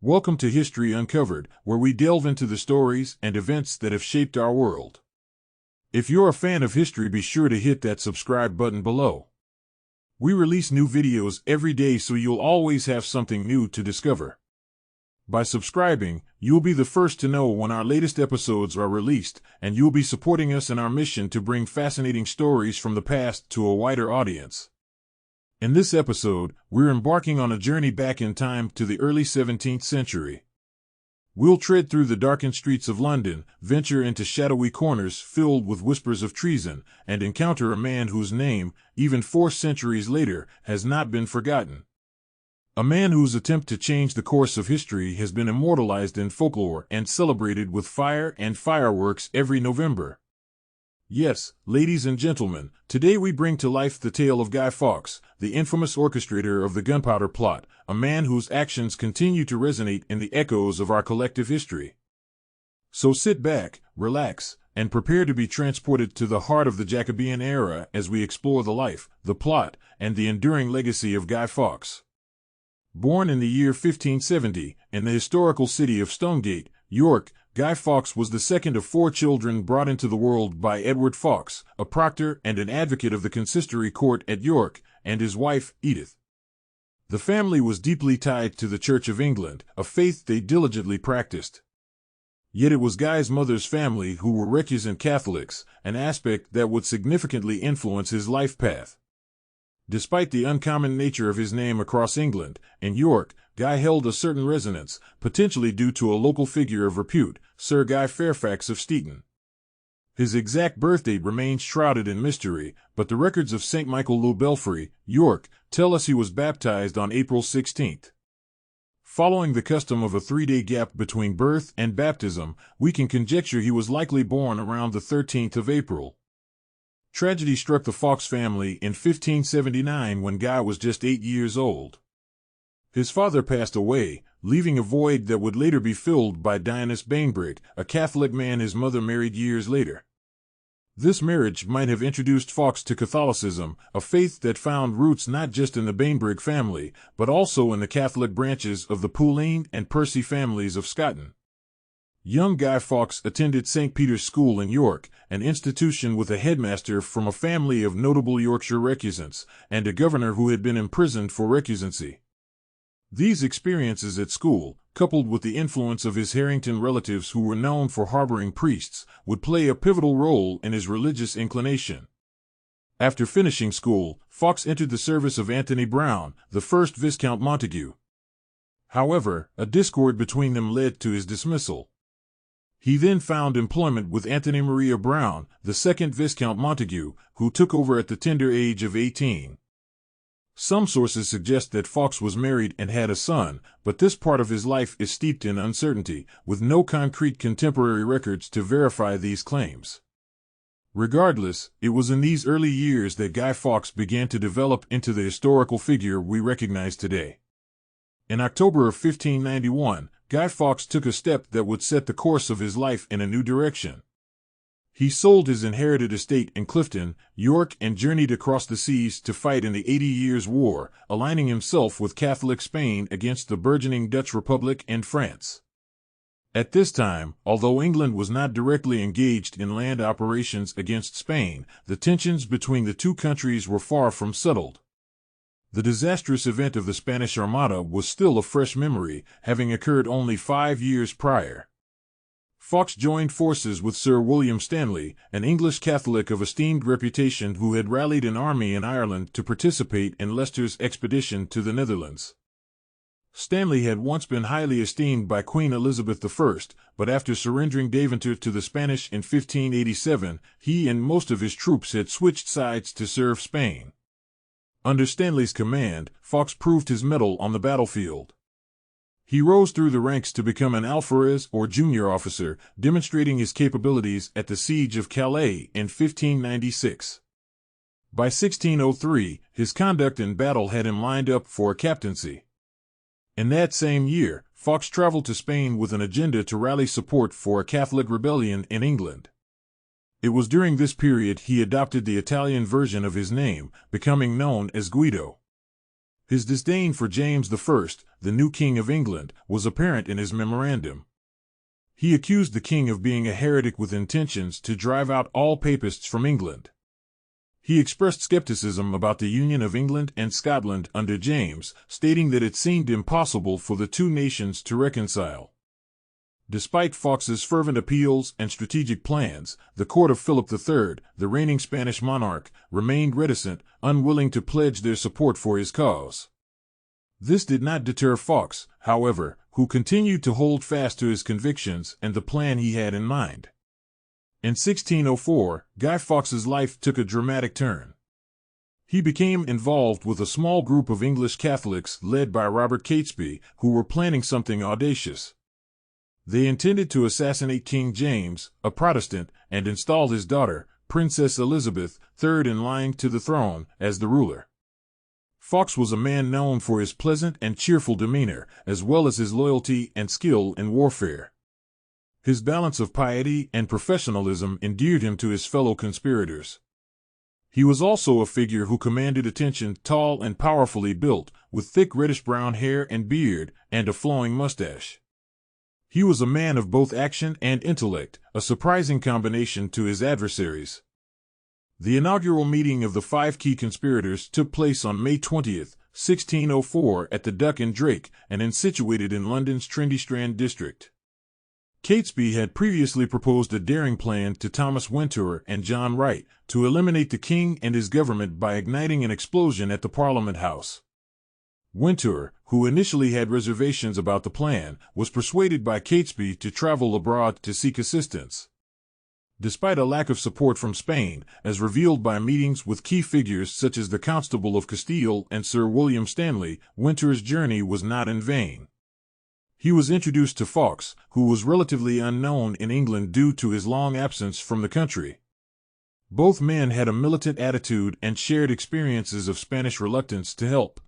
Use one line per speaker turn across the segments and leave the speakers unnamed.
Welcome to History Uncovered, where we delve into the stories and events that have shaped our world. If you're a fan of history, be sure to hit that subscribe button below. We release new videos every day, so you'll always have something new to discover. By subscribing, you'll be the first to know when our latest episodes are released, and you'll be supporting us in our mission to bring fascinating stories from the past to a wider audience. In this episode, we're embarking on a journey back in time to the early 17th century. We'll tread through the darkened streets of London, venture into shadowy corners filled with whispers of treason, and encounter a man whose name, even 4 centuries later, has not been forgotten. A man whose attempt to change the course of history has been immortalized in folklore and celebrated with fire and fireworks every November. Yes, ladies and gentlemen, today we bring to life the tale of Guy Fawkes, the infamous orchestrator of the Gunpowder Plot, a man whose actions continue to resonate in the echoes of our collective history. So sit back, relax, and prepare to be transported to the heart of the Jacobean era as we explore the life, the plot, and the enduring legacy of Guy Fawkes. Born in the year 1570, in the historical city of Stonegate, York, Guy Fawkes was the second of 4 children brought into the world by Edward Fawkes, a proctor and an advocate of the consistory court at York, and his wife, Edith. The family was deeply tied to the Church of England, a faith they diligently practiced. Yet it was Guy's mother's family who were recusant Catholics, an aspect that would significantly influence his life path. Despite the uncommon nature of his name across England, in York, Guy held a certain resonance, potentially due to a local figure of repute, Sir Guy Fairfax of Steeton. His exact birthdate remains shrouded in mystery, but the records of St. Michael le Belfry, York, tell us he was baptized on April 16th. Following the custom of a 3-day gap between birth and baptism, we can conjecture he was likely born around the 13th of April. Tragedy struck the Fawkes family in 1579 when Guy was just 8 years old. His father passed away, leaving a void that would later be filled by Dionysius Bainbrig, a Catholic man his mother married years later. This marriage might have introduced Fawkes to Catholicism, a faith that found roots not just in the Bainbrig family, but also in the Catholic branches of the Pullaine and Percy families of Scotland. Young Guy Fawkes attended St. Peter's School in York, an institution with a headmaster from a family of notable Yorkshire recusants, and a governor who had been imprisoned for recusancy. These experiences at school, coupled with the influence of his Harrington relatives who were known for harboring priests, would play a pivotal role in his religious inclination. After finishing school, Fawkes entered the service of Anthony Browne, the first Viscount Montague. However, a discord between them led to his dismissal. He then found employment with Anthony Maria Browne, the second Viscount Montague, who took over at the tender age of 18. Some sources suggest that Fawkes was married and had a son, but this part of his life is steeped in uncertainty, with no concrete contemporary records to verify these claims. Regardless, it was in these early years that Guy Fawkes began to develop into the historical figure we recognize today. In October of 1591, Guy Fawkes took a step that would set the course of his life in a new direction. He sold his inherited estate in Clifton, York, and journeyed across the seas to fight in the 80 Years' War, aligning himself with Catholic Spain against the burgeoning Dutch Republic and France. At this time, although England was not directly engaged in land operations against Spain, the tensions between the two countries were far from settled. The disastrous event of the Spanish Armada was still a fresh memory, having occurred only 5 years prior. Fawkes joined forces with Sir William Stanley, an English Catholic of esteemed reputation who had rallied an army in Ireland to participate in Leicester's expedition to the Netherlands. Stanley had once been highly esteemed by Queen Elizabeth I, but after surrendering Deventer to the Spanish in 1587, he and most of his troops had switched sides to serve Spain. Under Stanley's command, Fawkes proved his mettle on the battlefield. He rose through the ranks to become an alferez or junior officer, demonstrating his capabilities at the Siege of Calais in 1596. By 1603, his conduct in battle had him lined up for a captaincy. In that same year, Fawkes traveled to Spain with an agenda to rally support for a Catholic rebellion in England. It was during this period he adopted the Italian version of his name, becoming known as Guido. His disdain for James I, the new King of England, was apparent in his memorandum. He accused the king of being a heretic with intentions to drive out all papists from England. He expressed skepticism about the union of England and Scotland under James, stating that it seemed impossible for the two nations to reconcile. Despite Fawkes's fervent appeals and strategic plans, the court of Philip III, the reigning Spanish monarch, remained reticent, unwilling to pledge their support for his cause. This did not deter Fawkes, however, who continued to hold fast to his convictions and the plan he had in mind. In 1604, Guy Fawkes's life took a dramatic turn. He became involved with a small group of English Catholics led by Robert Catesby, who were planning something audacious. They intended to assassinate King James, a Protestant, and install his daughter, Princess Elizabeth, third in line to the throne, as the ruler. Fawkes was a man known for his pleasant and cheerful demeanor, as well as his loyalty and skill in warfare. His balance of piety and professionalism endeared him to his fellow conspirators. He was also a figure who commanded attention, tall and powerfully built, with thick reddish-brown hair and beard, and a flowing mustache. He was a man of both action and intellect, a surprising combination to his adversaries. The inaugural meeting of the five key conspirators took place on May 20, 1604 at the Duck and Drake, and situated in London's Trendy Strand district. Catesby had previously proposed a daring plan to Thomas Wintour and John Wright to eliminate the king and his government by igniting an explosion at the Parliament House. Wintour, who initially had reservations about the plan, was persuaded by Catesby to travel abroad to seek assistance. Despite a lack of support from Spain, as revealed by meetings with key figures such as the Constable of Castile and Sir William Stanley, Wintour's journey was not in vain. He was introduced to Fawkes, who was relatively unknown in England due to his long absence from the country. Both men had a militant attitude and shared experiences of Spanish reluctance to help.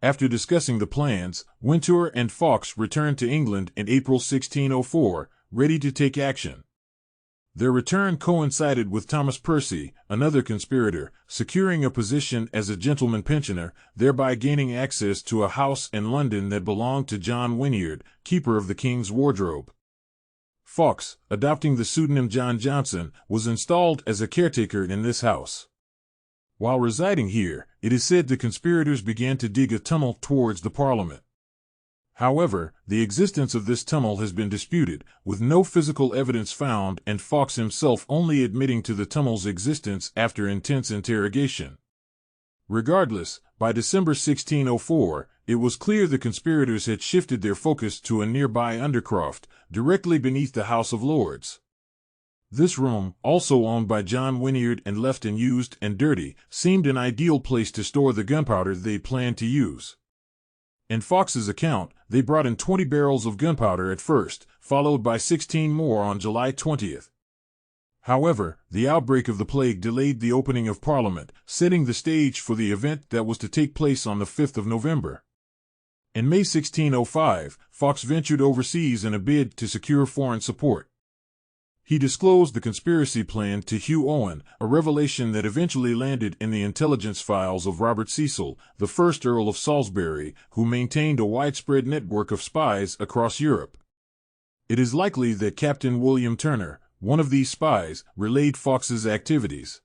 After discussing the plans, Wintour and Fawkes returned to England in April 1604, ready to take action. Their return coincided with Thomas Percy, another conspirator, securing a position as a gentleman pensioner, thereby gaining access to a house in London that belonged to John Wynyard, keeper of the King's wardrobe. Fawkes, adopting the pseudonym John Johnson, was installed as a caretaker in this house. While residing here, it is said the conspirators began to dig a tunnel towards the Parliament. However, the existence of this tunnel has been disputed, with no physical evidence found and Fawkes himself only admitting to the tunnel's existence after intense interrogation. Regardless, by December 1604, it was clear the conspirators had shifted their focus to a nearby undercroft, directly beneath the House of Lords. This room, also owned by John Wynyard and left unused and dirty, seemed an ideal place to store the gunpowder they planned to use. In Fawkes's account, they brought in 20 barrels of gunpowder at first, followed by 16 more on July 20th. However, the outbreak of the plague delayed the opening of Parliament, setting the stage for the event that was to take place on the 5th of November. In May 1605, Fawkes ventured overseas in a bid to secure foreign support. He disclosed the conspiracy plan to Hugh Owen, a revelation that eventually landed in the intelligence files of Robert Cecil, the first Earl of Salisbury, who maintained a widespread network of spies across Europe. It is likely that Captain William Turner, one of these spies, relayed Fawkes's activities.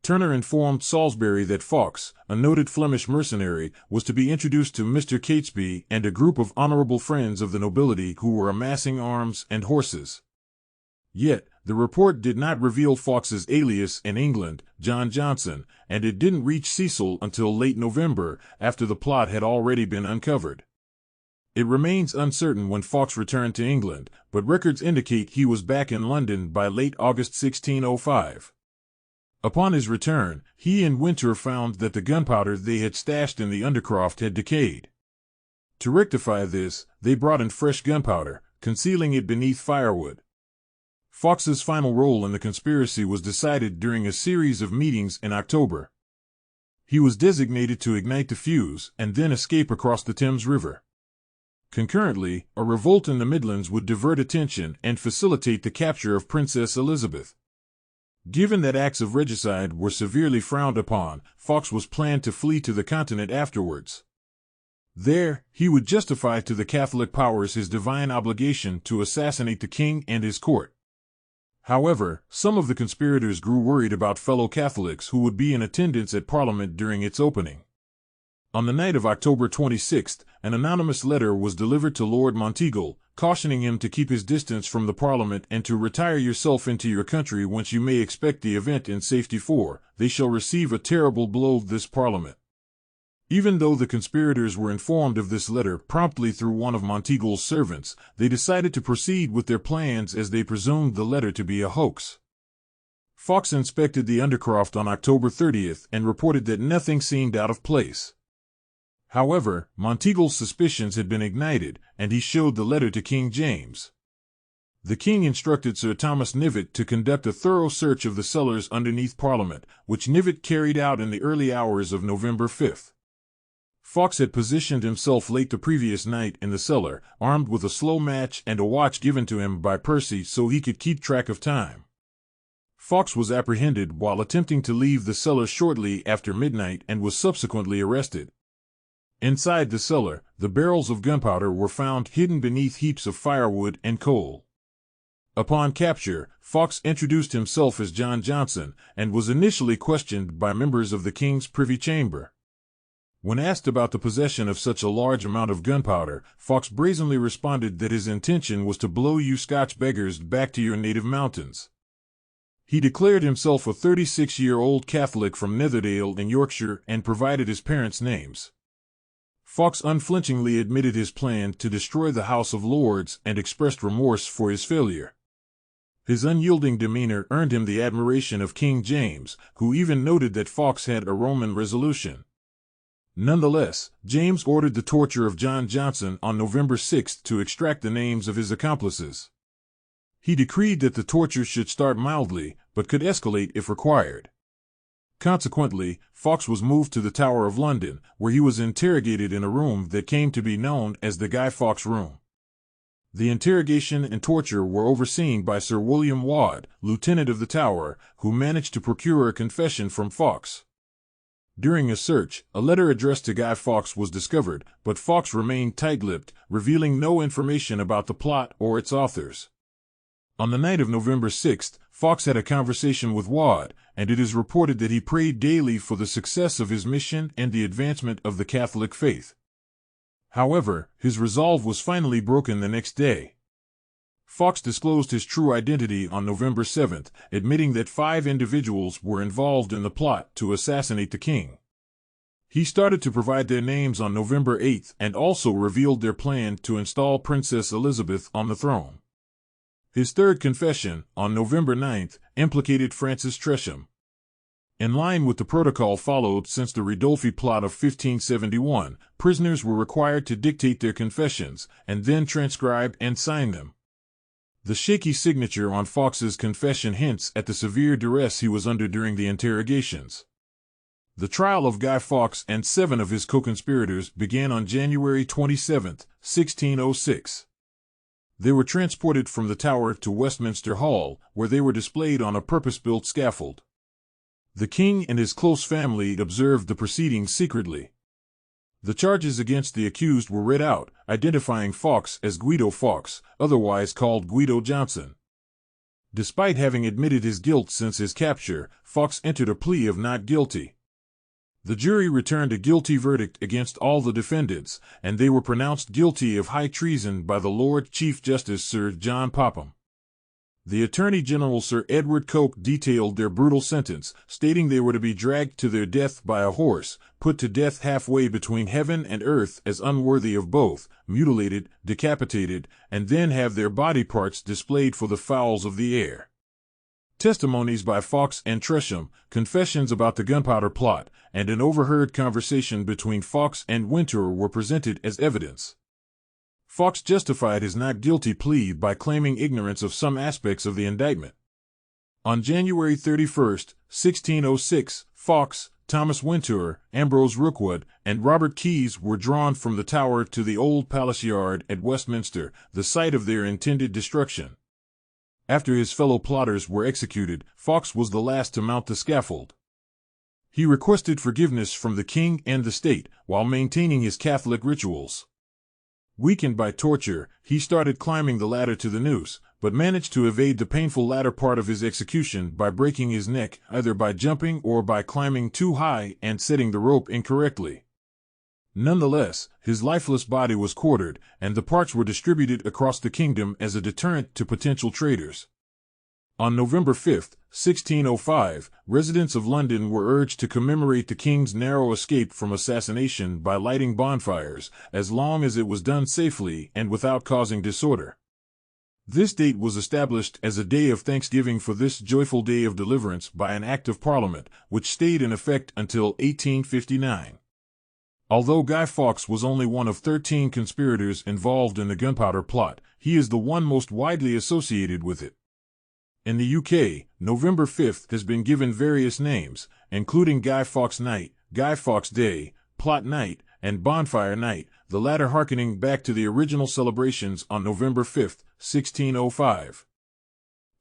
Turner informed Salisbury that Fawkes, a noted Flemish mercenary, was to be introduced to Mr. Catesby and a group of honorable friends of the nobility who were amassing arms and horses. Yet, the report did not reveal Fawkes's alias in England, John Johnson, and it didn't reach Cecil until late November, after the plot had already been uncovered. It remains uncertain when Fawkes returned to England, but records indicate he was back in London by late August 1605. Upon his return, he and Wintour found that the gunpowder they had stashed in the undercroft had decayed. To rectify this, they brought in fresh gunpowder, concealing it beneath firewood. Fawkes's final role in the conspiracy was decided during a series of meetings in October. He was designated to ignite the fuse and then escape across the Thames River. Concurrently, a revolt in the Midlands would divert attention and facilitate the capture of Princess Elizabeth. Given that acts of regicide were severely frowned upon, Fawkes was planned to flee to the continent afterwards. There, he would justify to the Catholic powers his divine obligation to assassinate the king and his court. However, some of the conspirators grew worried about fellow Catholics who would be in attendance at Parliament during its opening. On the night of October 26, an anonymous letter was delivered to Lord Monteagle, cautioning him to keep his distance from the Parliament and to retire yourself into your country whence you may expect the event in safety, for they shall receive a terrible blow this Parliament. Even though the conspirators were informed of this letter promptly through one of Monteagle's servants, they decided to proceed with their plans as they presumed the letter to be a hoax. Fawkes inspected the undercroft on October 30th and reported that nothing seemed out of place. However, Monteagle's suspicions had been ignited, and he showed the letter to King James. The king instructed Sir Thomas Knivet to conduct a thorough search of the cellars underneath Parliament, which Knivet carried out in the early hours of November 5th. Fawkes had positioned himself late the previous night in the cellar, armed with a slow match and a watch given to him by Percy so he could keep track of time. Fawkes was apprehended while attempting to leave the cellar shortly after midnight and was subsequently arrested. Inside the cellar, the barrels of gunpowder were found hidden beneath heaps of firewood and coal. Upon capture, Fawkes introduced himself as John Johnson and was initially questioned by members of the King's Privy Chamber. When asked about the possession of such a large amount of gunpowder, Fawkes brazenly responded that his intention was to blow you Scotch beggars back to your native mountains. He declared himself a 36-year-old Catholic from Netherdale in Yorkshire and provided his parents' names. Fawkes unflinchingly admitted his plan to destroy the House of Lords and expressed remorse for his failure. His unyielding demeanor earned him the admiration of King James, who even noted that Fawkes had a Roman resolution. Nonetheless, James ordered the torture of John Johnson on November 6 to extract the names of his accomplices. He decreed that the torture should start mildly, but could escalate if required. Consequently, Fawkes was moved to the Tower of London, where he was interrogated in a room that came to be known as the Guy Fawkes Room. The interrogation and torture were overseen by Sir William Waad, Lieutenant of the Tower, who managed to procure a confession from Fawkes. During a search, a letter addressed to Guy Fawkes was discovered, but Fawkes remained tight-lipped, revealing no information about the plot or its authors. On the night of November 6, Fawkes had a conversation with Waad, and it is reported that he prayed daily for the success of his mission and the advancement of the Catholic faith. However, his resolve was finally broken the next day. Fawkes disclosed his true identity on November 7, admitting that 5 individuals were involved in the plot to assassinate the king. He started to provide their names on November 8 and also revealed their plan to install Princess Elizabeth on the throne. His third confession, on November 9, implicated Francis Tresham. In line with the protocol followed since the Ridolfi plot of 1571, prisoners were required to dictate their confessions, and then transcribe and sign them. The shaky signature on Fawkes's confession hints at the severe duress he was under during the interrogations. The trial of Guy Fawkes and 7 of his co-conspirators began on January 27, 1606. They were transported from the Tower to Westminster Hall, where they were displayed on a purpose-built scaffold. The king and his close family observed the proceedings secretly. The charges against the accused were read out, identifying Fawkes as Guido Fawkes, otherwise called Guido Johnson. Despite having admitted his guilt since his capture, Fawkes entered a plea of not guilty. The jury returned a guilty verdict against all the defendants, and they were pronounced guilty of high treason by the Lord Chief Justice Sir John Popham. The Attorney General Sir Edward Coke detailed their brutal sentence, stating they were to be dragged to their death by a horse, put to death halfway between heaven and earth as unworthy of both, mutilated, decapitated, and then have their body parts displayed for the fowls of the air. Testimonies by Fawkes and Tresham, confessions about the Gunpowder Plot, and an overheard conversation between Fawkes and Wintour were presented as evidence. Fawkes justified his not guilty plea by claiming ignorance of some aspects of the indictment. On January 31, 1606, Fawkes, Thomas Wintour, Ambrose Rookwood, and Robert Keyes were drawn from the Tower to the Old Palace Yard at Westminster, the site of their intended destruction. After his fellow plotters were executed, Fawkes was the last to mount the scaffold. He requested forgiveness from the king and the state, while maintaining his Catholic rituals. Weakened by torture, he started climbing the ladder to the noose, but managed to evade the painful latter part of his execution by breaking his neck, either by jumping or by climbing too high and setting the rope incorrectly. Nonetheless, his lifeless body was quartered, and the parts were distributed across the kingdom as a deterrent to potential traitors. On November 5, 1605, residents of London were urged to commemorate the king's narrow escape from assassination by lighting bonfires, as long as it was done safely and without causing disorder. This date was established as a day of thanksgiving for this joyful day of deliverance by an Act of Parliament, which stayed in effect until 1859. Although Guy Fawkes was only one of 13 conspirators involved in the Gunpowder Plot, he is the one most widely associated with it. In the UK, November 5th has been given various names, including Guy Fawkes Night, Guy Fawkes Day, Plot Night, and Bonfire Night, the latter harkening back to the original celebrations on November 5, 1605.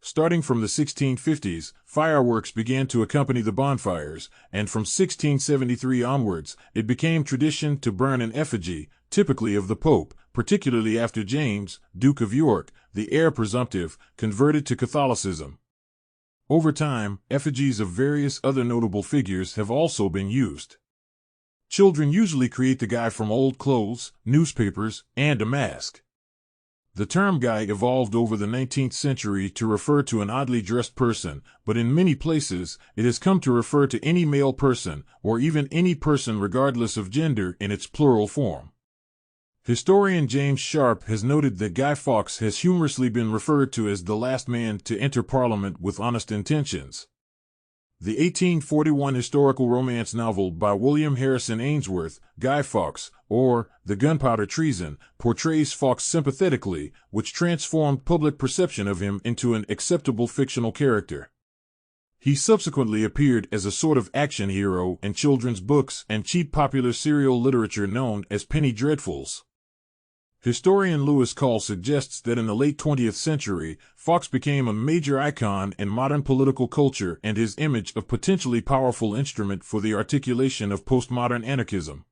Starting from the 1650s, fireworks began to accompany the bonfires, and from 1673 onwards, it became tradition to burn an effigy, typically of the Pope, particularly after James, Duke of York, the heir presumptive, converted to Catholicism. Over time, effigies of various other notable figures have also been used. Children usually create the guy from old clothes, newspapers, and a mask. The term guy evolved over the 19th century to refer to an oddly dressed person, but in many places, it has come to refer to any male person, or even any person regardless of gender in its plural form. Historian James Sharp has noted that Guy Fawkes has humorously been referred to as the last man to enter Parliament with honest intentions. The 1841 historical romance novel by William Harrison Ainsworth, Guy Fawkes, or The Gunpowder Treason, portrays Fawkes sympathetically, which transformed public perception of him into an acceptable fictional character. He subsequently appeared as a sort of action hero in children's books and cheap popular serial literature known as penny dreadfuls. Historian Lewis Call suggests that in the late 20th century, Fawkes became a major icon in modern political culture and his image a potentially powerful instrument for the articulation of postmodern anarchism.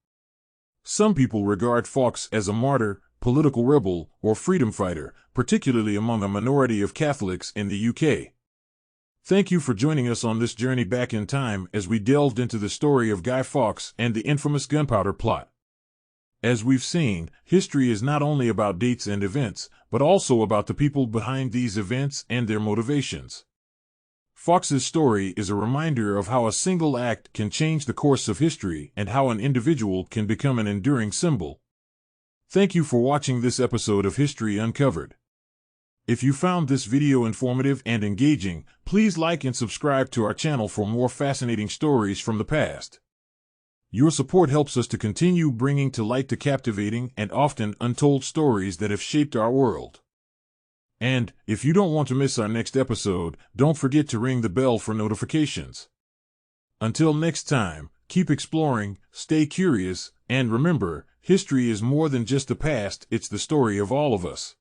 Some people regard Fawkes as a martyr, political rebel, or freedom fighter, particularly among a minority of Catholics in the UK. Thank you for joining us on this journey back in time as we delved into the story of Guy Fawkes and the infamous Gunpowder Plot. As we've seen, history is not only about dates and events, but also about the people behind these events and their motivations. Fawkes' story is a reminder of how a single act can change the course of history and how an individual can become an enduring symbol. Thank you for watching this episode of History Uncovered. If you found this video informative and engaging, please like and subscribe to our channel for more fascinating stories from the past. Your support helps us to continue bringing to light the captivating and often untold stories that have shaped our world. And, if you don't want to miss our next episode, don't forget to ring the bell for notifications. Until next time, keep exploring, stay curious, and remember, history is more than just the past, it's the story of all of us.